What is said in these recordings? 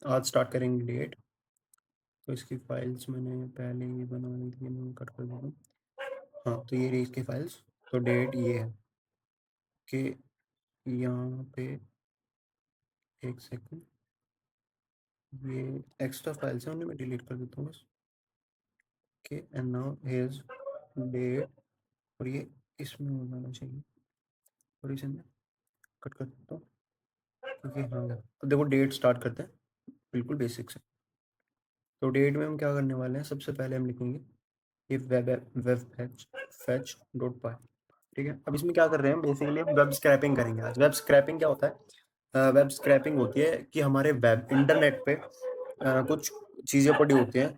आज स्टार्ट करेंगे डेट। तो इसकी फाइल्स मैंने पहले ही बना ली थी, मैं कट कर दूँ। हाँ, तो ये रही इसकी फाइल्स। तो डेट ये है कि यहाँ पे एक सेकंड, ये एक्स्ट्रा फाइल्स हैं, उन्हें मैं डिलीट कर देता हूँ बस। Okay, and now here's that, और ये इसमें हो जाना चाहिए, और इसे मैं कट कर देता हूँ क्योंकि हाँ, तो देखो डेट स्टार्ट करते हैं बिल्कुल बेसिक से। तो डेट में हम क्या करने वाले हैं, सबसे पहले हम लिखेंगे ये वेब फैच डॉट पाई। ठीक है, अब इसमें क्या कर रहे हैं, बेसिकली हम वेब स्क्रैपिंग करेंगे आज। वेब स्क्रैपिंग क्या होता है? वेब स्क्रैपिंग होती है कि हमारे वेब इंटरनेट पे कुछ चीज़ें पड़ी होती हैं।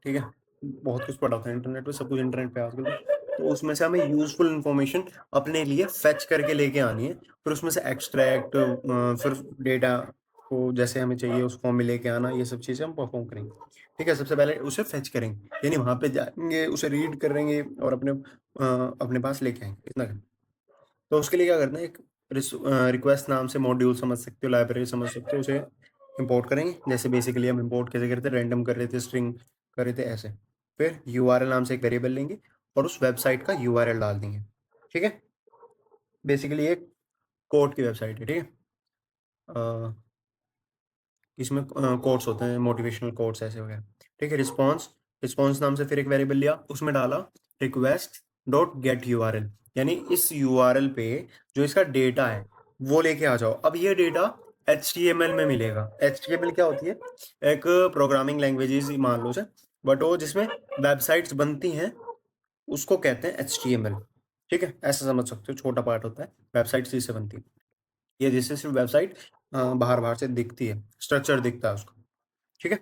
ठीक है, बहुत कुछ पड़ा होता है इंटरनेट पे, सब कुछ इंटरनेट पे आजकल। तो उसमें से हमें यूजफुल इंफॉर्मेशन अपने लिए फेच करके लेके आनी है, फिर उसमें से एक्सट्रैक्ट, फिर डेटा को जैसे हमें चाहिए उस फॉर्म में लेके आना, ये सब चीज़ें हम परफॉर्म करेंगे। ठीक है, सबसे पहले उसे फेच करेंगे, यानी वहाँ पे जाएंगे, उसे रीड करेंगे और अपने पास लेके आएंगे, इतना करना। तो उसके लिए क्या करना है, एक रिक्वेस्ट नाम से मॉड्यूल समझ सकते हो, लाइब्रेरी समझ सकते हो, उसे इंपोर्ट करेंगे। जैसे बेसिकली हम इंपोर्ट कैसे करते थे, रैंडम कर रहे थे, स्ट्रिंग कर रहे थे ऐसे। फिर यूआरएल नाम से एक वेरिएबल लेंगे और उस वेबसाइट का यूआरएल डाल देंगे। ठीक है, बेसिकली एक कोड की वेबसाइट है। ठीक है, इसमें कोड्स होते हैं, मोटिवेशनल कोड्स ऐसे वगैरह। ठीक है, रिस्पॉन्स, रिस्पॉन्स नाम से फिर एक वेरिएबल लिया, उसमें डाला रिक्वेस्ट डॉट गेट यूआरएल, यानी इस यूआरएल पे जो इसका डेटा है वो लेके आ जाओ। अब ये डेटा HTML में मिलेगा। HTML क्या होती है? एक प्रोग्रामिंग लैंग्वेजेस ही मान लो से, बट वो जिसमें वेबसाइट्स बनती हैं उसको कहते हैं HTML। ठीक है, ऐसा समझ सकते हो, छोटा पार्ट होता है, वेबसाइट्स जिससे बनती है। ये जिससे सिर्फ वेबसाइट बाहर बाहर से दिखती है, स्ट्रक्चर दिखता है उसका। ठीक है,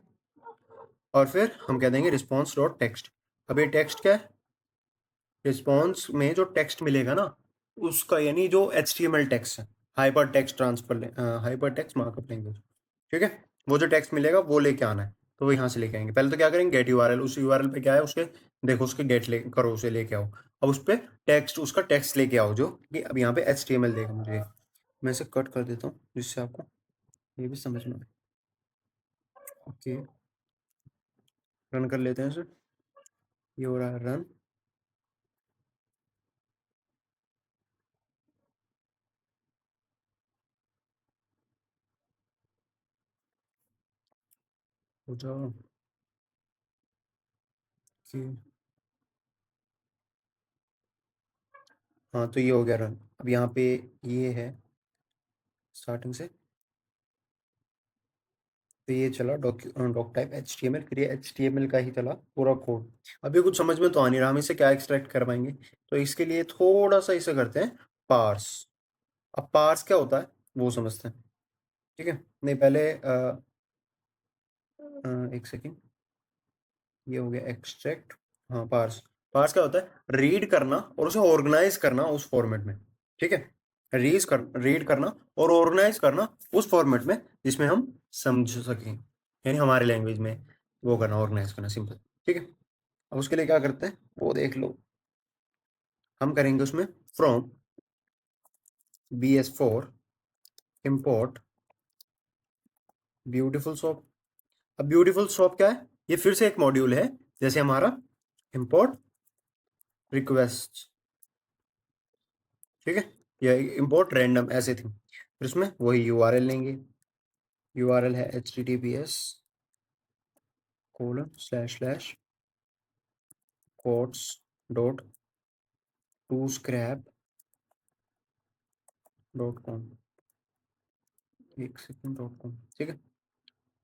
और फिर हम कह देंगे रिस्पॉन्स डॉट टेक्स्ट। अब ये टेक्स्ट क्या है? रिस्पॉन्स में जो टेक्स्ट मिलेगा ना उसका, यानी जो HTML टेक्स्ट है, hyper text hyper text markup language. ठीक है, वो जो टेक्स्ट मिलेगा वो लेके आना है। तो वो यहाँ से लेके आएंगे। पहले तो क्या करेंगे, गेट यूआरएल, उस यूआरएल पे क्या है उसके, देखो उसके गेट ले करो, उसे लेके आओ। अब उस पर टेक्स्ट, उसका टेक्स्ट लेके आओ जो कि अब यहाँ पे HTML देगा मुझे। मैं इसे कट कर देता हूँ जिससे आपको ये भी समझ में आए। ओके, रन कर लेते हैं इसे। ये हो रहा है रन। हो जाओ कि हाँ, तो ये हो गया रन। अब यहाँ पे ये है स्टार्टिंग से, तो ये चला डॉक टाइप HTML, फिर ये HTML का ही चला पूरा कोड। अभी कुछ समझ में तो आ नहीं रहा हम इसे क्या एक्सट्रैक्ट कर पाएंगे, तो इसके लिए थोड़ा सा इसे करते हैं पार्स। अब पार्स क्या होता है वो समझते हैं। ठीक है, नहीं पहले एक सेकेंड, ये हो गया एक्सट्रैक्ट। हाँ, पार्स। पार्स क्या होता है? रीड करना और उसे ऑर्गेनाइज करना उस फॉर्मेट में। ठीक है, रीड करना और ऑर्गेनाइज करना उस फॉर्मेट में जिसमें हम समझ सकें, यानी हमारे लैंग्वेज में वो करना, ऑर्गेनाइज करना, सिंपल। ठीक है, अब उसके लिए क्या करते हैं वो देख लो। हम करेंगे उसमें from BS4 import beautiful shop. अब ब्यूटीफुल शॉप क्या है? ये फिर से एक मॉड्यूल है, जैसे हमारा import रिक्वेस्ट। ठीक है, या import random ऐसे थी। फिर उसमें वही यूआरएल लेंगे। यूआरएल है https:// quotes dot to scrap dot com, एक सेकंड डॉट कॉम। ठीक है,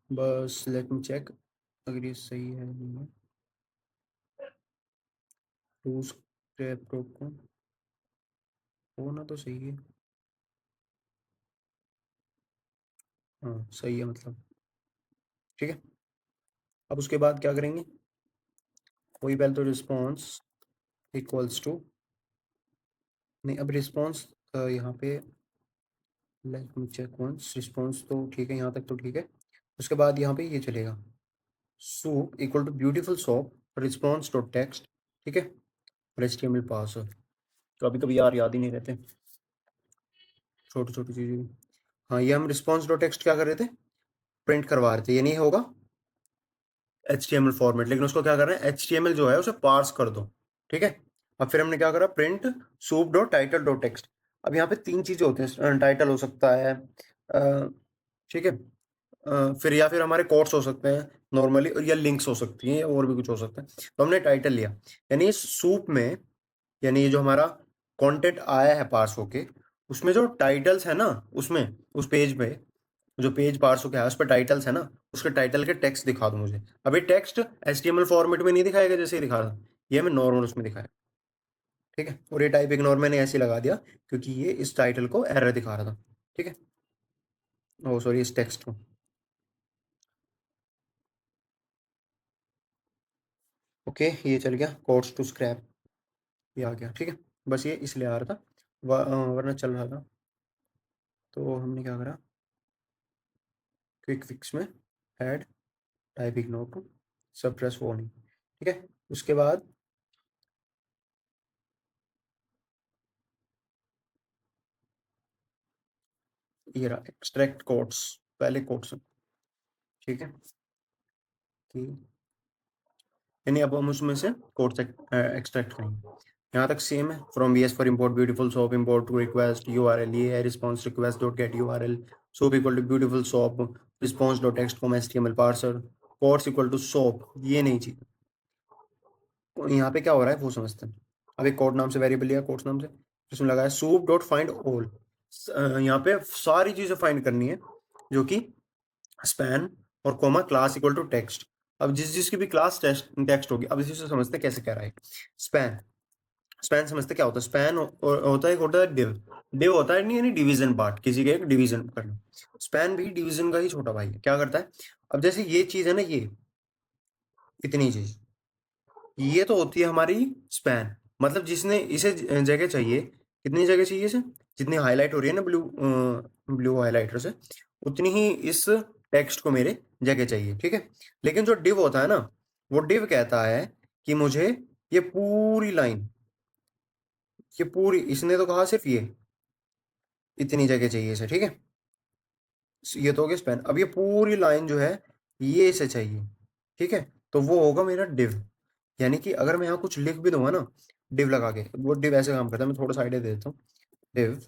बस लेट मी चेक अगर ये सही है नहीं है। टू स्क्रैप डॉट कॉम होना तो सही है। हाँ, सही है मतलब। ठीक है, अब उसके बाद क्या करेंगे, वही पहले तो रिस्पॉन्स इक्वल्स टू, नहीं अब रिस्पॉन्स यहाँ पे let me check once, response तो ठीक है, यहाँ तक तो ठीक है। उसके बाद यहाँ पे ये चलेगा soup equal to beautiful soup response dot text. ठीक है, और HTML पास। तो अभी कभी यार याद ही नहीं रहते छोटी छोटी चीज़ें। हाँ, ये हम रिस्पॉन्स डॉट टेक्स्ट क्या कर रहे थे, प्रिंट करवा रहे थे, ये नहीं होगा HTML फॉर्मेट, लेकिन उसको क्या कर रहे हैं, HTML जो है उसे पार्स कर दो, ठीक है। अब फिर हमने क्या करा, print soup dot title dot text. अब यहाँ पे तीन चीजें होती हैं, टाइटल हो सकता है, ठीक है, फिर या फिर हमारे कोट्स हो सकते हैं नॉर्मली, या लिंक्स हो सकती हैं, और भी कुछ हो सकता है। तो हमने टाइटल लिया, यानी इस सूप में, यानी ये जो हमारा कंटेंट आया है पार्स होके, उसमें जो टाइटल्स है ना, उसमें उस पेज पे जो पेज पार्स होके आया उस पर टाइटल्स है ना, उसके टाइटल के टेक्स्ट दिखा दो मुझे। अब ये टेक्स्ट HTML फॉर्मेट में नहीं दिखाएगा जैसे ही दिखा रहा, ये हमें नॉर्मल उसमें दिखाया, ठीक है। और ये टाइप इग्नोर मैंने ऐसे लगा दिया क्योंकि ये इस टाइटल को एरर दिखा रहा था, ठीक है, ओ सॉरी इस टेक्स्ट को। ओके, ये चल गया कोड्स टू स्क्रैप, ये आ गया, ठीक है। बस ये इसलिए आ रहा था, वरना चल रहा था। तो हमने क्या करा, क्विक फिक्स में add type ignore to suppress warning, ठीक है। उसके बाद ये रहा एक्सट्रैक्ट कोड्स, पहले कोड्स, ठीक है, कि यानी अब हम उसमें से कोड्स एक्सट्रैक्ट करेंगे। यहाँ तक सेम है, from BS four import beautiful soup import to request URL, ये है response request dot get URL, soup equal to beautiful soup response dot text from HTML parser, quotes equal to soup, ये नहीं चाहिए। यहाँ पे क्या हो रहा है वो समझते हैं। अब एक कोड नाम से वेरिएबल लिया, कोड्स नाम से, जिसमें लगा है सूप डॉट फाइंड ऑल, यहाँ पे सारी चीजें फाइंड करनी है जो कि स्पैन और comma class equal to text. अब जिस जिसकी भी क्लास टेक्स्ट होगी, अब इसी से समझते हैं कैसे कह रहा है। स्पैन, स्पैन समझते क्या होता है, स्पैन होता है, एक होता है डिव, डिव होता है नहीं, यानी डिवीजन पार्ट, किसी के एक डिवीजन करना। स्पैन भी डिवीजन का ही छोटा भाई है, क्या करता है, अब जैसे ये चीज है ना, ये इतनी चीज, ये तो होती है हमारी स्पैन, मतलब जिसने इसे जगह चाहिए, कितनी जगह चाहिए इसे, जितनी हाईलाइट हो रही है ना ब्लू, ब्लू हाईलाइटर से, उतनी ही इस टेक्स्ट को मेरे जगह चाहिए, ठीक है। लेकिन जो डिव होता है ना, वो डिव कहता है कि मुझे ये पूरी लाइन, ये पूरी, इसने तो कहा सिर्फ ये इतनी जगह चाहिए इसे, ठीक है। ये तो हो गया स्पैन। अब ये पूरी लाइन जो है, ये इसे चाहिए, ठीक है, तो वो होगा मेरा डिव। यानी कि अगर मैं यहाँ कुछ लिख भी दूंगा ना डिव लगा के, वो डिव ऐसे काम करता है, मैं थोड़ा सा आइडिया दे देता हूँ। डिव,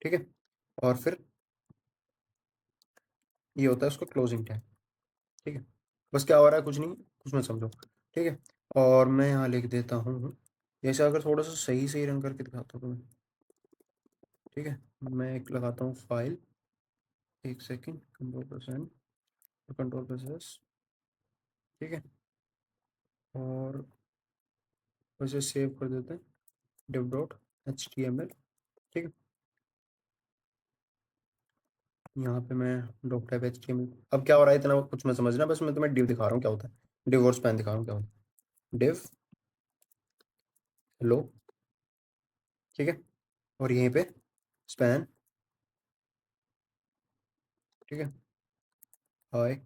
ठीक है, और फिर ये होता है उसका क्लोजिंग टैग, ठीक है। बस क्या हो रहा है, कुछ नहीं, कुछ मत समझो, ठीक है। और मैं यहाँ लिख देता हूँ, जैसे अगर थोड़ा सा सही सही रन करके दिखाता हूँ तुम्हें, ठीक है। मैं एक लगाता हूँ फाइल, एक सेकेंड, कंट्रोल+N, कंट्रोल+S, ठीक है, और वैसे सेव कर देते हैं div.html, ठीक है। यहाँ पे मैं डॉक टाइप HTML, अब क्या हो रहा है इतना कुछ मैं समझना, बस मैं तुम्हें डिव दिखा रहा हूँ क्या होता है, डिव और स्पैन दिखा रहा हूँ क्या होता है। डिव हेलो, ठीक है, और यहीं पे स्पैन, ठीक है, हाय,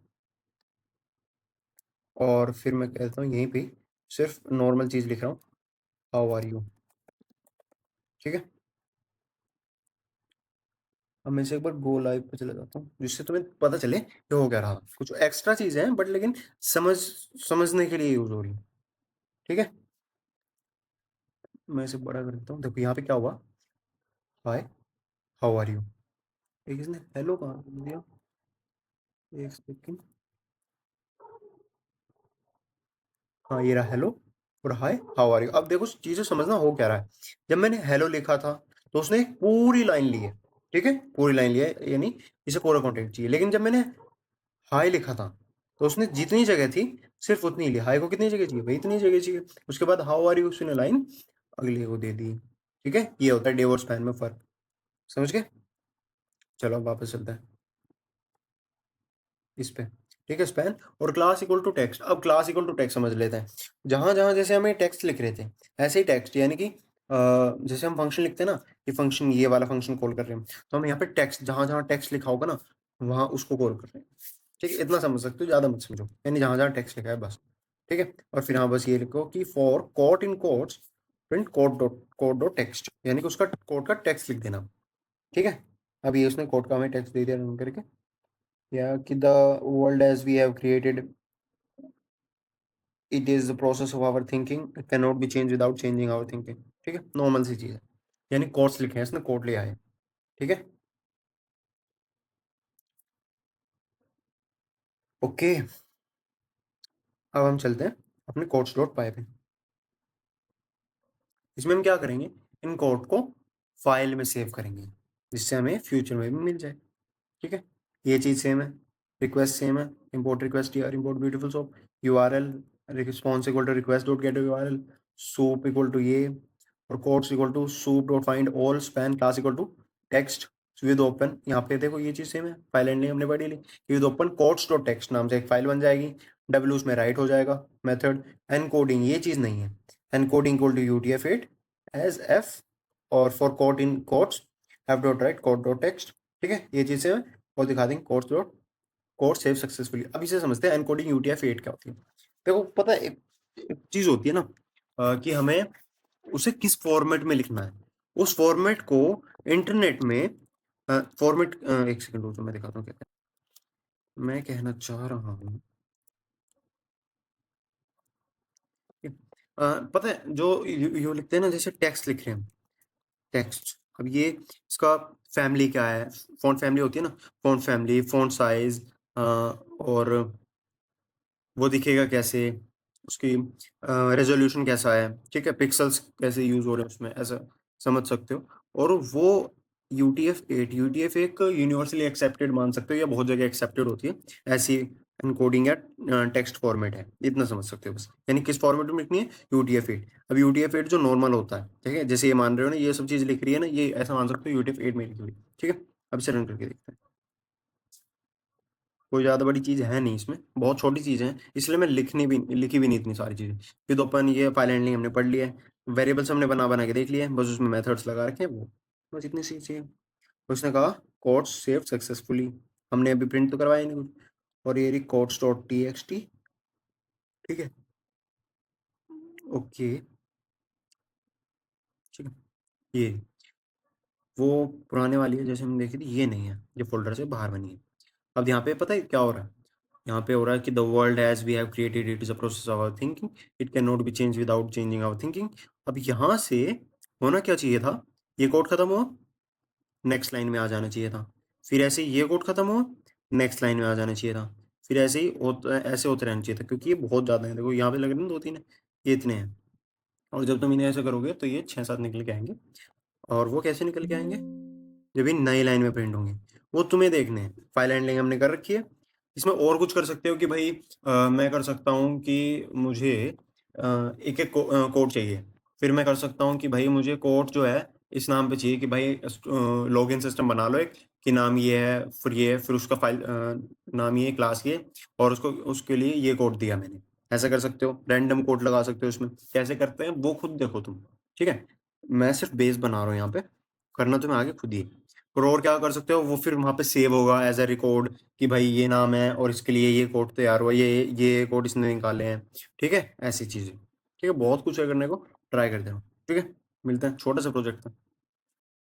और फिर मैं कहता हूँ यहीं पे सिर्फ नॉर्मल चीज़ लिख रहा हूँ, हाउ आर यू, ठीक है। अब मैं से एक बार गो लाइव पे चला जाता हूँ, जिससे तुम्हें पता चले कि हो क्या रहा, कुछ एक्स्ट्रा चीज़ है बट लेकिन समझ, समझने के लिए यूज हो रही है, ठीक है। मैं इसे बड़ा कर देता हूँ, देखो यहाँ पे क्या हुआ, हाय हाउ आर यू, एक इसने हेलो कहाँ दिया, एक सेकंड, हाँ ये रहा हेलो, और हाय हाउ आर यू। अब देखो चीजें समझना हो क्या रहा है, जब मैंने हेलो लिखा था तो उसने एक पूरी लाइन ली है, ठीक है, पूरी लाइन लिया है, यानी इसे पूरा कंटेंट चाहिए। लेकिन जब मैंने हाय लिखा था तो उसने जितनी जगह थी सिर्फ उतनी ली, हाय को कितनी जगह चाहिए भाई, इतनी जगह चाहिए। उसके बाद हाउ आर यू उसने लाइन अगली को दे दी, ठीक है। ये होता है डिव और स्पैन में फर्क, समझ गए। चलो अब वापस चलते हैं इस पे, ठीक है, स्पैन और क्लास इक्वल टू टेक्स्ट। अब क्लास इक्वल टू टेक्स्ट समझ लेते हैं, जहां जहां जैसे हमें टेक्स्ट लिख रहे थे ऐसे ही टेक्स्ट, यानी कि जैसे हम फंक्शन लिखते हैं ना, ये फंक्शन, ये वाला फंक्शन कॉल कर रहे हैं, तो हम यहाँ पे टेक्स्ट, जहां जहां टेक्स्ट लिखा होगा ना वहां उसको कॉल कर रहे हैं, ठीक है। इतना समझ सकते हो, ज्यादा मत समझो, यानी जहां जहां टेक्स्ट लिखा है बस, ठीक है। और फिर हाँ बस ये लिखो कि for quote in quotes print quote dot text, यानी कि उसका कोड का टेक्स्ट लिख देना, ठीक है। अब ये उसने कोड का हमें टेक्स्ट दे दिया रन करके, या कि the world as we have created it is the process of our thinking, it can not be change without changing our thinking. ठीक है, नॉर्मल सी चीज है, यानी कोट्स लिखे हैं इसने, कोट ले आए। ठीक है, ओके, अब हम चलते हैं अपने कोट्स डॉट पाई पे। इसमें हम क्या करेंगे, इन कोड को फाइल में सेव करेंगे जिससे हमें फ्यूचर में भी मिल जाए। ठीक है, ये चीज़ सेम है, रिक्वेस्ट सेम है, इंपोर्ट रिक्वेस्ट यार, import beautiful soup, URL response equal to request dot get URL, soup equal to ये, और codes equal to soup dot find all span class equal to text with open. यहाँ पे देखो ये चीज़ same है, file and हमने पढ़ी ली, with open codes dot text नाम से एक फाइल बन जाएगी, डब्ल्यू उसमें राइट हो जाएगा, मेथड एनकोडिंग ये चीज़ नहीं है, encoding equal to UTF-8 as f, और for code in codes f dot write code dot text. ठीक है, ये चीज़ सेम है, और दिखा देंगे codes dot code save successfully. अब इसे समझते हैं एनकोडिंग UTF-8 क्या होती है। देखो पता है, एक चीज़ होती है ना, कि हमें उसे किस फॉर्मेट में लिखना है, उस फॉर्मेट को इंटरनेट में फॉर्मेट, एक सेकंड रुको मैं दिखाता हूँ क्या मैं कहना चाह रहा हूँ। पता है जो यू लिखते हैं ना, जैसे टेक्स्ट लिख रहे हैं, टेक्स्ट, अब ये इसका फैमिली क्या है, फॉन्ट फैमिली होती है ना, फॉन्ट फैमिली, फॉन्ट साइज, और वो दिखेगा कैसे, उसकी रेजोल्यूशन कैसा है, ठीक है, पिक्सल्स कैसे यूज हो रहे हैं उसमें, ऐसा समझ सकते हो। और वो UTF-8 एक यूनिवर्सली एक्सेप्टेड मान सकते हो, या बहुत जगह एक्सेप्टेड होती है ऐसी एनकोडिंग या टेक्स्ट फॉर्मेट है, इतना समझ सकते हो बस, यानी किस फॉर्मेट में लिखनी है, UTF-8। अब UTF-8 जो नॉर्मल होता है, ठीक है, जैसे ये मान रहे हो ना, ये सब चीज़ लिख रही है ना, ये ऐसा मान सकते हो UTF-8 में लिखी हुई। ठीक है, अब से रन करके देखते हैं। कोई ज़्यादा बड़ी चीज़ है नहीं इसमें, बहुत छोटी चीज़ें हैं, इसलिए मैं लिखी भी नहीं इतनी सारी चीज़ें। फिर तो अपन ये फाइल हैंडलिंग हमने पढ़ लिया है, वेरिएबल्स हमने बना बना के देख लिया है, बस उसमें मेथड्स लगा रखे हैं, वो बस इतनी सी चीज़। उसने कहा कोड सेव सक्सेसफुली, हमने अभी प्रिंट तो करवाया नहीं कुछ, और ये रही कोड्स डॉट TXT। ठीक है, ओके, ठीक है, ये वो पुराने वाली है जैसे हमने देखी थी, ये नहीं है, ये फोल्डर से बाहर बनी है। अब यहाँ पे पता है क्या हो रहा है, यहाँ पे हो रहा है कि the world as we have created it is a process of our thinking, it can not be change without changing our thinking. अब यहाँ से होना क्या चाहिए था, ये कोड खत्म हुआ, नेक्स्ट लाइन में आ जाना चाहिए था, फिर ऐसे ही ये कोड खत्म हुआ, नेक्स्ट लाइन में आ जाना चाहिए था, फिर ऐसे ही ऐसे होते रहना चाहिए था, क्योंकि ये बहुत ज़्यादा है, देखो यहाँ पे लग रहे हैं 2-3 है, ये इतने हैं, और जब तुम इन्हें ऐसे करोगे तो ये 6-7 निकल के आएंगे। और वो कैसे निकल के आएंगे, जब इन नई लाइन में प्रिंट होंगे, वो तुम्हें देखने हैं। फाइल हैंडलिंग हमने कर रखी है, इसमें और कुछ कर सकते हो कि भाई मैं कर सकता हूँ कि मुझे एक एक कोड चाहिए, फिर मैं कर सकता हूँ कि भाई मुझे कोड जो है इस नाम पे चाहिए, कि भाई लॉगिन सिस्टम बना लो एक, कि नाम ये है, फिर ये है, फिर उसका फाइल नाम ये, क्लास ये, और उसको उसके लिए ये कोड दिया मैंने। ऐसा कर सकते हो, रैंडम कोड लगा सकते हो इसमें, कैसे करते हैं वो खुद देखो तुम। ठीक है, मैं सिर्फ बेस बना रहा हूँ यहाँ पे, करना तुम्हें आगे खुद ही है। और क्या कर सकते हो, वो फिर वहाँ पे सेव होगा एज अ रिकॉर्ड, कि भाई ये नाम है और इसके लिए ये कोड तैयार हुआ, ये कोड इसने निकाले हैं। ठीक है, ऐसी चीज़ें, ठीक है, बहुत कुछ है करने को, ट्राई करते हो। ठीक है, मिलते हैं, छोटा सा प्रोजेक्ट था।